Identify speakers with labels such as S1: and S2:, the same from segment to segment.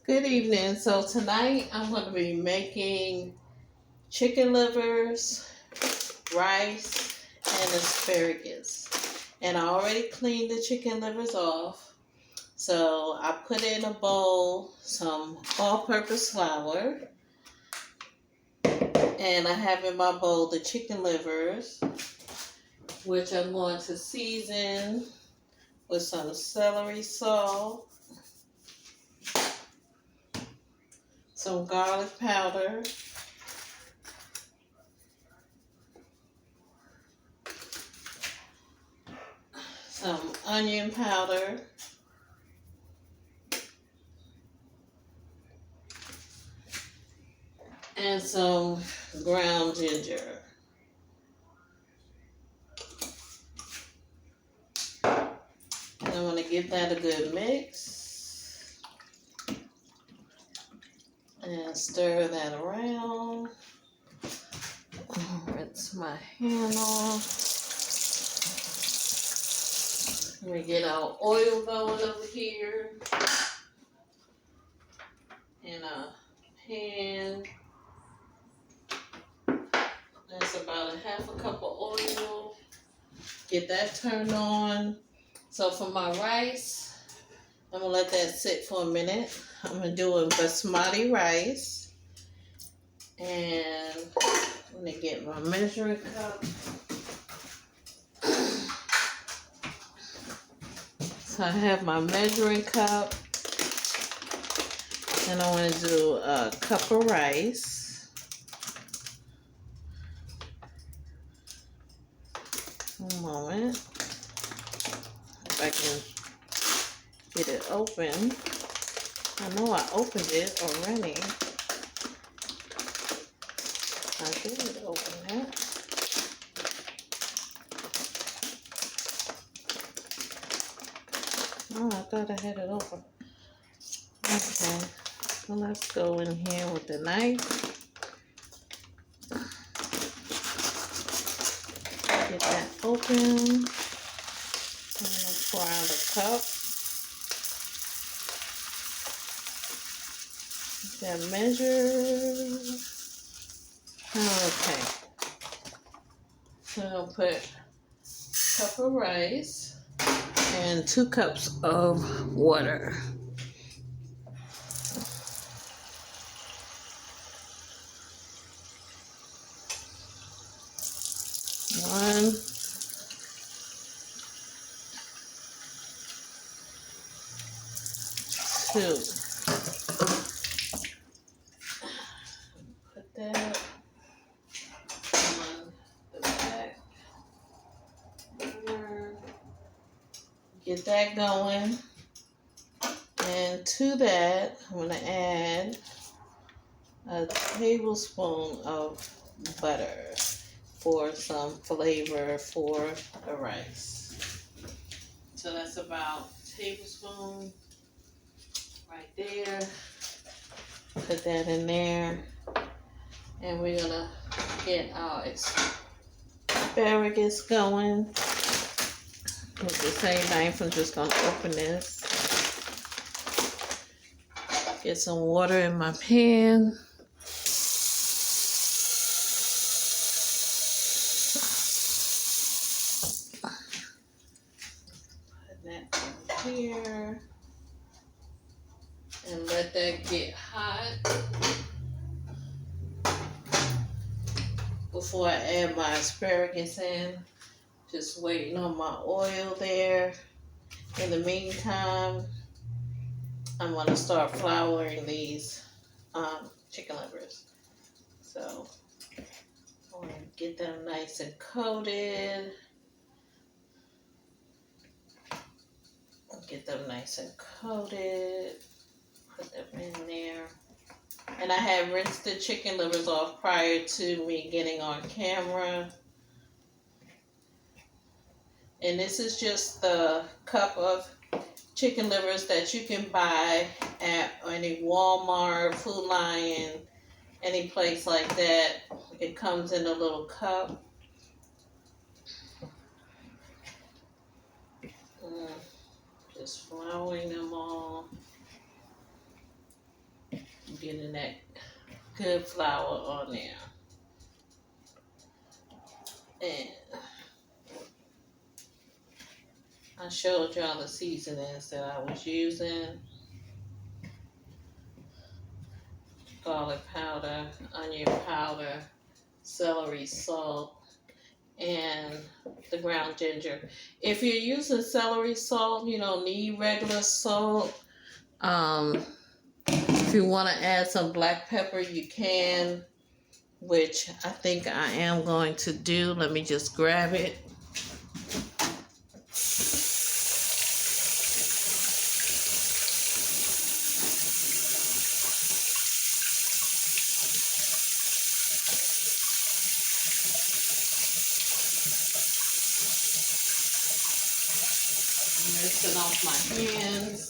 S1: Good evening. So tonight I'm going to be making chicken livers, rice, and asparagus. And I already cleaned the chicken livers off. So I put in a bowl some all-purpose flour, and I have in my bowl the chicken livers, which I'm going to season with some celery salt, some garlic powder, some onion powder, and some ground ginger. And I'm going to give that a good mix and stir that around. Rinse my hand off. Let me get our oil going over here in a pan. That's about a half a cup of oil. Get that turned on. So for my rice, I'm going to let that sit for a minute. I'm going to do a basmati rice. And I'm going to get my measuring cup. So I have my measuring cup, and I want to do a cup of rice. One moment. If I can get it open. I know I opened it already. I did open it. Oh, I thought I had it open. Okay. So let's go in here with the knife. Get that open. I'm gonna pour out a cup. That measure. Okay. So I'll put a cup of rice and 2 cups of water. One, two. Put that on the back burner. Get that going. And to that, I'm going to add a tablespoon of butter for some flavor for the rice. So that's about a tablespoon right there. Put that in there. And we're going to get our asparagus going. With the same knife, I'm just going to open this. Get some water in my pan. Put that over here. And let that get hot before I add my asparagus in. Just waiting on my oil there. In the meantime, I'm going to start flouring these chicken livers. So I want to get them nice and coated. Get them nice and coated. Put them in there. And I had rinsed the chicken livers off prior to me getting on camera. And this is just the cup of chicken livers that you can buy at any Walmart, Food Lion, any place like that. It comes in a little cup. Just flouring them all. getting that good flour on there. And I showed y'all the seasonings that I was using. Garlic powder, onion powder, celery salt, and the ground ginger. If you're using celery salt, you don't need regular salt. If you want to add some black pepper, you can, which I think I am going to do. Let me just grab it. Rinsing off my hands.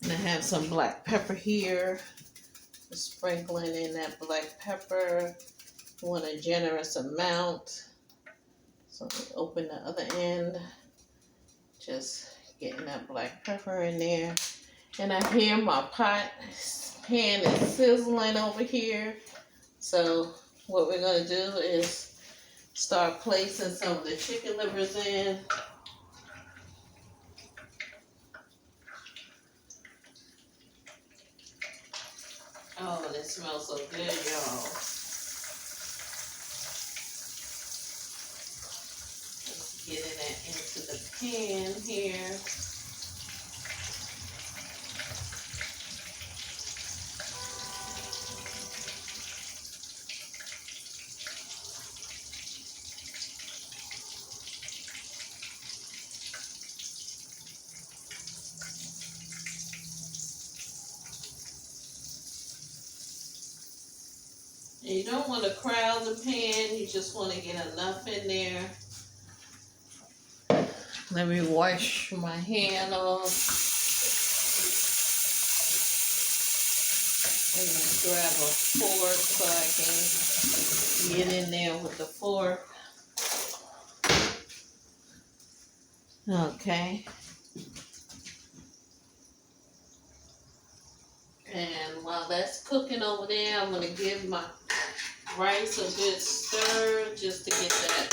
S1: And I have some black pepper here. Just sprinkling in that black pepper. You want a generous amount. So open the other end. Just getting that black pepper in there. And I hear my pan is sizzling over here. So what we're going to do is start placing some of the chicken livers in. Oh, and it smells so good, y'all. Just getting that into the pan here. And you don't want to crowd the pan, you just want to get enough in there. Let me wash my hand off. And grab a fork so I can get in there with the fork. Okay. And while that's cooking over there, I'm going to give my rice a good stir just to get that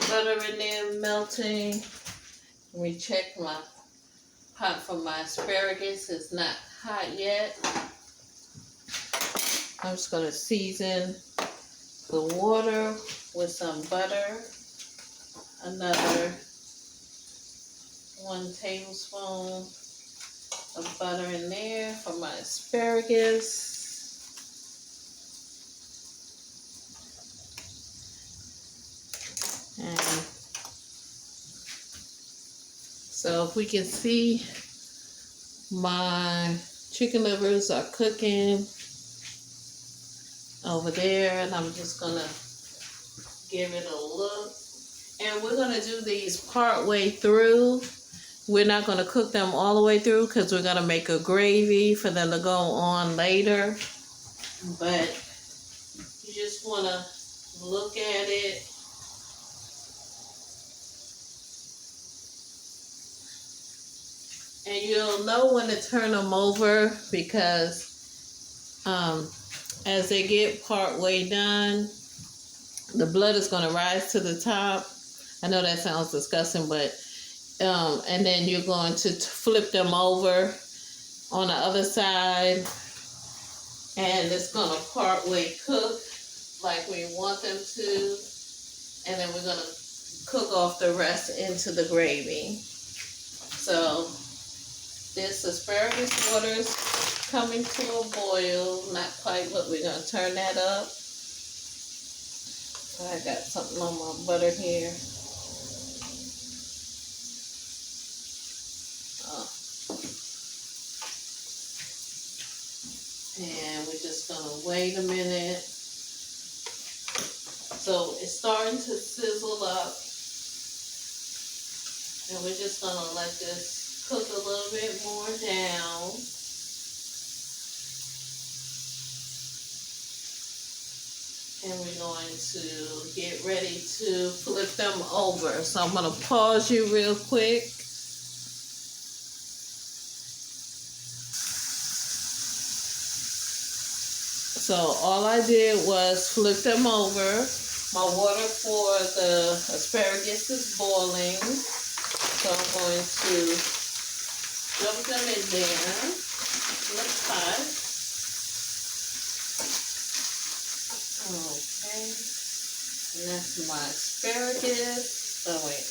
S1: butter in there melting. Let me check my pot for my asparagus. It's not hot yet. I'm just going to season the water with some butter. Another 1 tablespoon of butter in there for my asparagus. And so if we can see, my chicken livers are cooking over there, and I'm just gonna give it a look. And we're gonna do these part way through. We're not gonna cook them all the way through because we're gonna make a gravy for them to go on later. But you just wanna look at it. And you'll know when to turn them over because as they get part way done, the blood is going to rise to the top. I know that sounds disgusting, but and then you're going to flip them over on the other side, and it's going to part way cook like we want them to, and then we're going to cook off the rest into the gravy. So this asparagus water is coming to a boil, not quite, but we're going to turn that up. I got something on my butter here. And we're just going to wait a minute. So it's starting to sizzle up. And we're just going to let this cook a little bit more down. And we're going to get ready to flip them over. So I'm going to pause you real quick. So all I did was flip them over. My water for the asparagus is boiling. So I'm going to dump them in there. Let's hot. Okay. And that's my asparagus. Oh wait.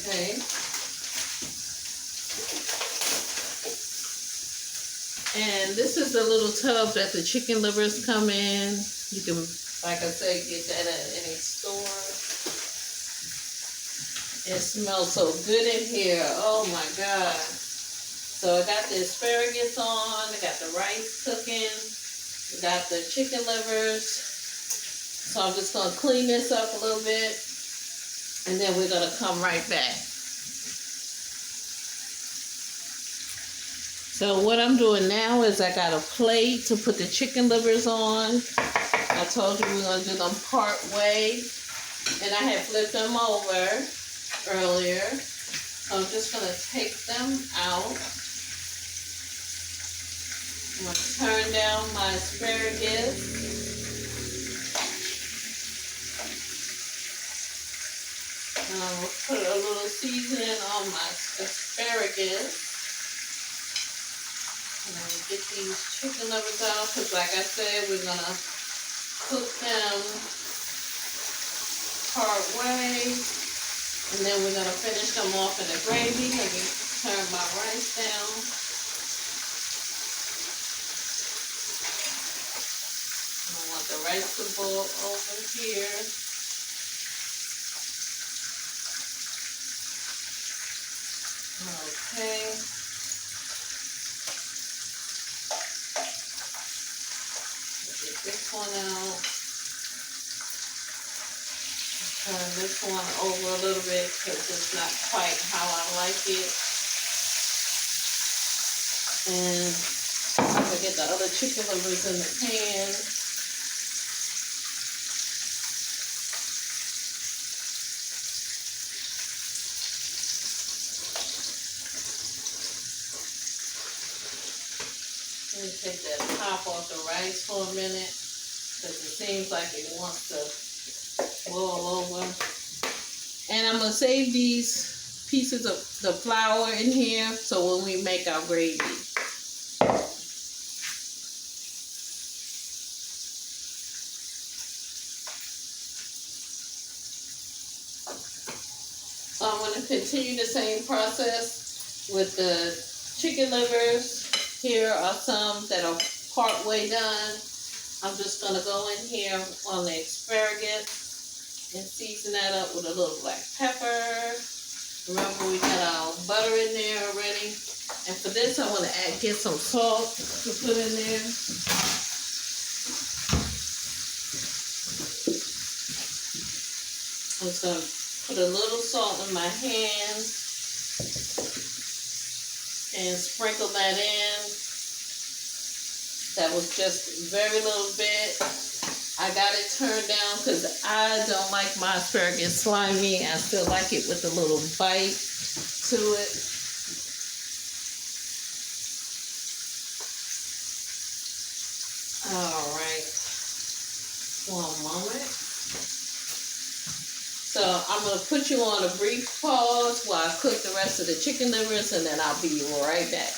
S1: Okay. And this is the little tub that the chicken livers come in. You can, like I said, get that at any store. It smells so good in here. Oh my God. So I got the asparagus on. I got the rice cooking. I got the chicken livers. So I'm just going to clean this up a little bit. And then we're going to come right back. So what I'm doing now is I got a plate to put the chicken livers on. I told you we we're going to do them part way. And I had flipped them over earlier. So I'm just going to take them out. I'm going to turn down my asparagus. And I'm going to put a little seasoning on my asparagus. And I'm going to get these chicken livers out because, like I said, we're going to cook them part way. And then we're going to finish them off in the gravy. Let me turn my rice down. I want the rice to boil over here. Okay. Get this one out. Turn this one over a little bit because it's not quite how I like it. And I'm going to get the other chicken livers in the pan. Let me take that top off the rice for a minute because it seems like it wants to boil over. And I'm going to save these pieces of the flour in here so when we make our gravy. So I'm going to continue the same process with the chicken livers. Here are some that are part way done. I'm just going to go in here on the asparagus and season that up with a little black pepper. Remember, we got our butter in there already. And for this, I want to get some salt to put in there. I'm just going to put a little salt in my hand and sprinkle that in. That was just very little bit. I got it turned down because I don't like my asparagus slimy. I still like it with a little bite to it. All right. One moment. So I'm going to put you on a brief pause while I cook the rest of the chicken livers, and then I'll be right back.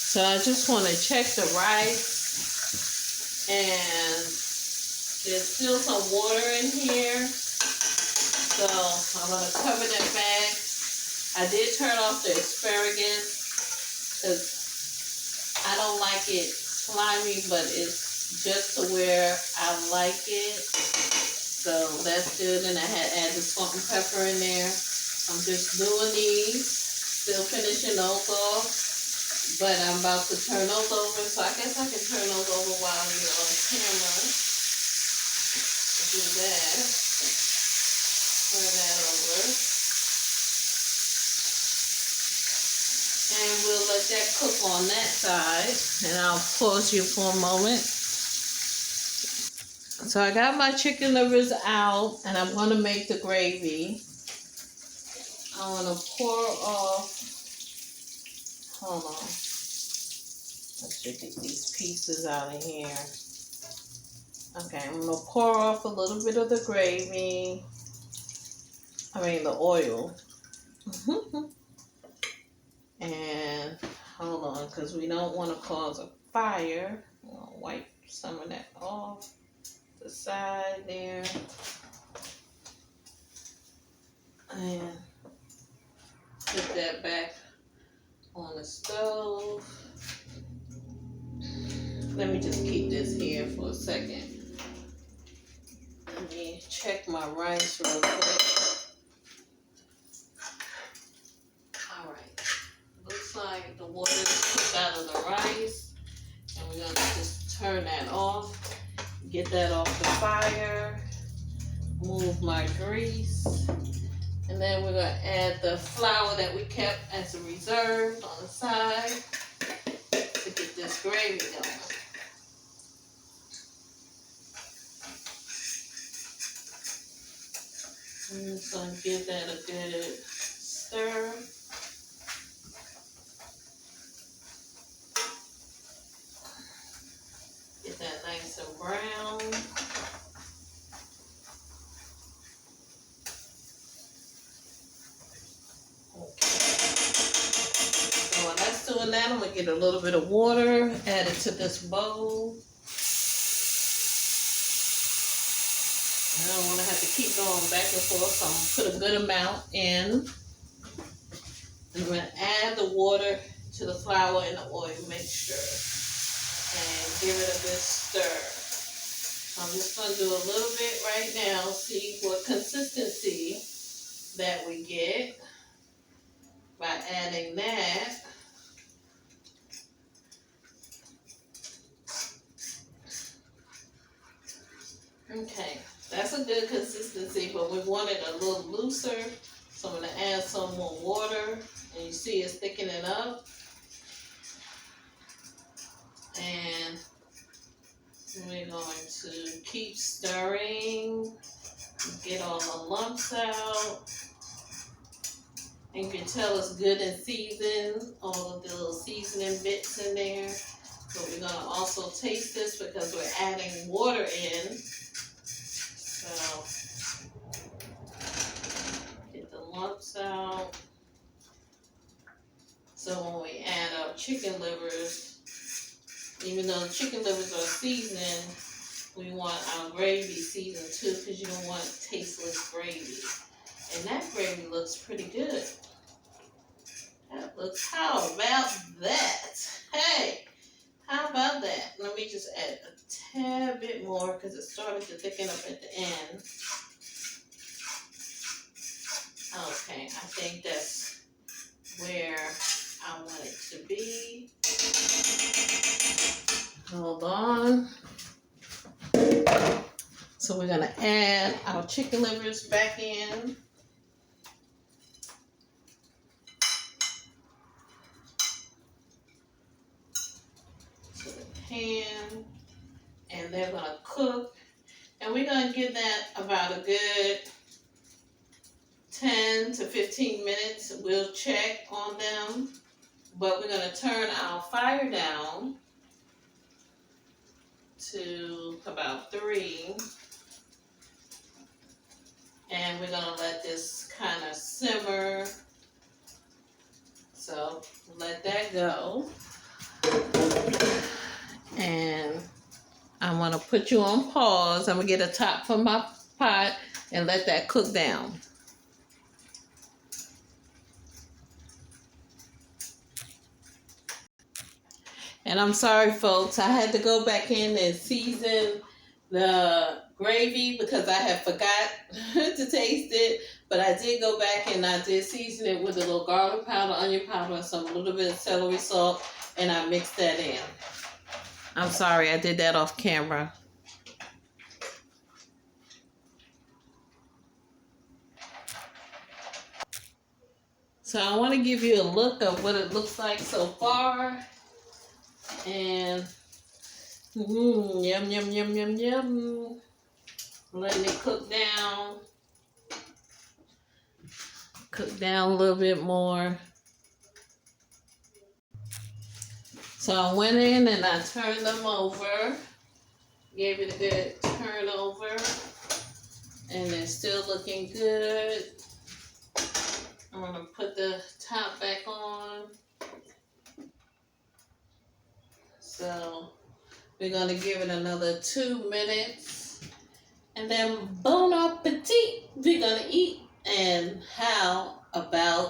S1: So I just want to check the rice, and there's still some water in here. So I'm going to cover that back. I did turn off the asparagus because I don't like it slimy, but it's just to where I like it. So that's good. And I had added salt and pepper in there. I'm just doing these, still finishing those off. But I'm about to turn those over, so I guess I can turn those over while you're on camera. Do that. Turn that over. And we'll let that cook on that side. And I'll pause you for a moment. So I got my chicken livers out, and I'm going to make the gravy. I want to pour off. Hold on. Let's get these pieces out of here. Okay, I'm going to pour off a little bit of the gravy. The oil. And hold on, because we don't want to cause a fire. I'll wipe some of that off the side there. And put that back on the stove. Let me just keep this here for a second. Let me check my rice real quick. Alright. Looks like the water is cooked out of the rice. And we're going to just turn that off. Get that off the fire. Move my grease. And then we're going to add the flour that we kept as a reserve on the side to get this gravy going. I'm just going to give that a good stir. Get that nice and brown. Okay. So while that's doing that, I'm going to get a little bit of water added to this bowl. I don't want to have to keep going back and forth, so I'm going to put a good amount in. I'm going to add the water to the flour and the oil mixture and give it a good stir. I'm just going to do a little bit right now, see what consistency that we get by adding that. Okay. That's a good consistency, but we want it a little looser. So I'm going to add some more water. And you see it's thickening up. And we're going to keep stirring. Get all the lumps out. And you can tell it's good and seasoned. All of the little seasoning bits in there. But we're going to also taste this because we're adding water in. So, get the lumps out. So when we add our chicken livers, even though the chicken livers are seasoned, we want our gravy seasoned too, because you don't want tasteless gravy. And that gravy looks pretty good. How about that? Hey, how about that? Let me just add a tad bit more because it started to thicken up at the end. Okay, I think that's where I want it to be. Hold on. So we're going to add our chicken livers back in. To the pan. And they're going to cook. And we're going to give that about a good 10 to 15 minutes. We'll check on them. But we're going to turn our fire down to about 3. And we're going to let this kind of simmer. So let that go. And I'm going to put you on pause. I'm going to get a top from my pot and let that cook down. And I'm sorry, folks. I had to go back in and season the gravy because I had forgot to taste it. But I did go back and I did season it with a little garlic powder, onion powder, and a little bit of celery salt. And I mixed that in. I'm sorry. I did that off camera. So I want to give you a look of what it looks like so far. And yum, yum, yum, yum, yum. Letting it cook down. cook down a little bit more. So I went in and I turned them over, gave it a good turn over, and they're still looking good. I'm gonna put the top back on. So we're gonna give it another 2 minutes, and then bon appetit. We're gonna eat. And how about